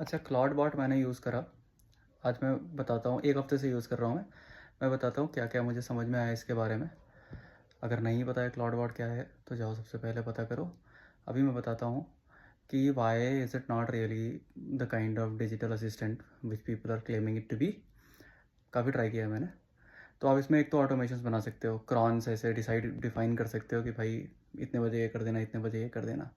अच्छा, Claude bot मैंने use करा। आज मैं बताता हूँ, 1 हफ़्ते से यूज़ कर रहा हूँ मैं बताता हूँ क्या-क्या मुझे समझ में आया इसके बारे में। अगर नहीं पता है क्लॉड बॉट क्या है, तो जाओ सबसे पहले पता करो। अभी मैं बताता हूँ कि why is it not really the kind of digital assistant which people are claiming it to be. काफ़ी ट्राई किया है मैंने। तो आप इसमें एक तो ऑटोमेशंस बना सकते हो, क्रॉन्स ऐसे डिफाइन कर सकते हो कि भाई इतने बजे ये कर देना, इतने बजे ये कर देना।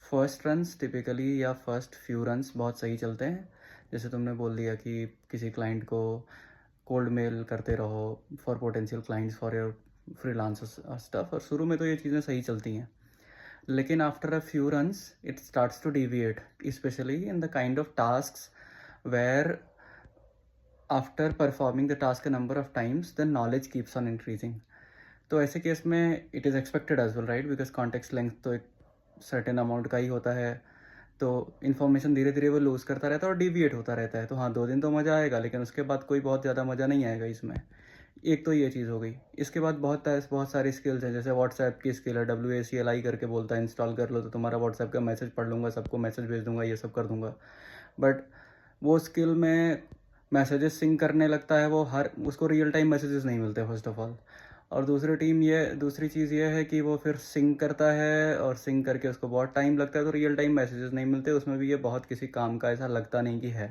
फर्स्ट रन्स टिपिकली या फर्स्ट फ्यू रन्स बहुत सही चलते हैं। जैसे तुमने बोल दिया कि किसी क्लाइंट को कोल्ड मेल करते रहो for potential clients for your freelance stuff, और शुरू में तो ये चीज़ें सही चलती हैं, लेकिन after a few runs it starts to deviate, specially in the kind of tasks where after performing the task a number of times the knowledge keeps on increasing. तो ऐसे केस में it is expected as well, right, because context length तो एक certain amount का ही होता है। तो information धीरे धीरे वो लूज़ करता रहता है और डिविएट होता रहता है। तो हाँ, 2 दिन तो मज़ा आएगा, लेकिन उसके बाद कोई बहुत ज़्यादा मज़ा नहीं आएगा इसमें। एक तो ये चीज़ हो गई। इसके बाद बहुत सारी स्किल्स हैं, जैसे व्हाट्सएप की स्किल है, WACLI करके बोलता है, इंस्टॉल कर लो तो तुम्हारा व्हाट्सएप का मैसेज पढ़ लूँगा, सबको मैसेज भेज दूँगा, ये सब कर दूँगा। बट वो स्किल में मैसेजेस सिंक करने लगता है, वो हर उसको रियल टाइम मैसेजेस नहीं मिलते फर्स्ट ऑफ ऑल। और दूसरी चीज़ ये है कि वो फिर सिंक करता है, और सिंक करके उसको बहुत टाइम लगता है, तो रियल टाइम मैसेजेस नहीं मिलते उसमें भी। ये बहुत किसी काम का ऐसा लगता नहीं कि है।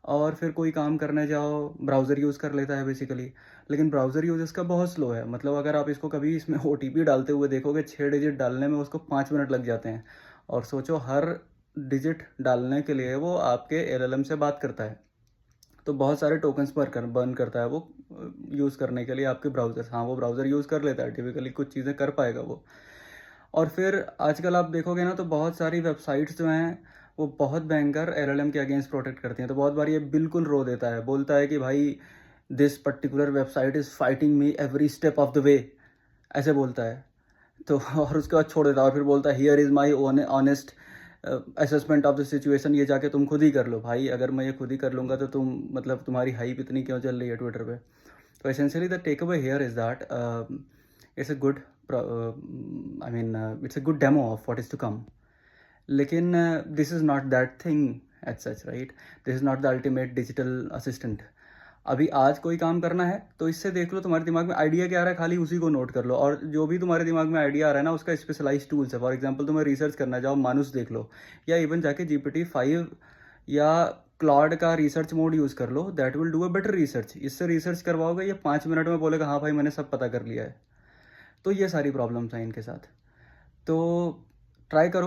और फिर कोई काम करने जाओ, ब्राउज़र यूज़ कर लेता है बेसिकली, लेकिन ब्राउज़र यूज़ इसका बहुत स्लो है। मतलब अगर आप इसको कभी इसमें OTP डालते हुए देखोगे, 6 डिजिट डालने में उसको 5 मिनट लग जाते हैं। और सोचो, हर डिजिट डालने के लिए वो आपके LLM से बात करता है। तो बहुत सारे टोकन्स बर्न करता है वो यूज़ करने के लिए आपके ब्राउज़र। हाँ, वो ब्राउज़र यूज़ कर लेता है टिपिकली, कुछ चीज़ें कर पाएगा वो। और फिर आजकल आप देखोगे ना, तो बहुत सारी वेबसाइट्स जो हैं वो बहुत भयंकर LLM के अगेंस्ट प्रोटेक्ट करती हैं। तो बहुत बार ये बिल्कुल रो देता है, बोलता है कि भाई this particular website is fighting me every step of the way, ऐसे बोलता है। तो और उसके बाद छोड़ देता है और फिर बोलता है here is my honest assessment of the situation, ये जाके तुम खुद ही कर लो। भाई अगर मैं ये खुद ही कर लूँगा तो तुम मतलब तुम्हारी हाइप इतनी क्यों चल रही है ट्विटर पे। तो essentially the takeaway here is that it's a good it's a good demo of what is to come. लेकिन this is not that thing as such, right. This is not the ultimate digital assistant. अभी आज कोई काम करना है तो इससे देख लो तुम्हारे दिमाग में आइडिया क्या आ रहा है, खाली उसी को नोट कर लो, और जो भी तुम्हारे दिमाग में आइडिया आ रहा है ना, उसका स्पेशलाइज्ड टूल्स है। फॉर एग्जांपल तुम्हें रिसर्च करना है, जाओ मानुस देख लो, या इवन जाके GPT-5 या क्लॉड का रिसर्च मोड यूज़ कर लो। That will do a better research. इससे रिसर्च करवाओगे, ये 5 मिनट में बोलेगा हाँ भाई मैंने सब पता कर लिया है। तो ये सारी प्रॉब्लम्स हैं इनके साथ। तो ट्राई करो।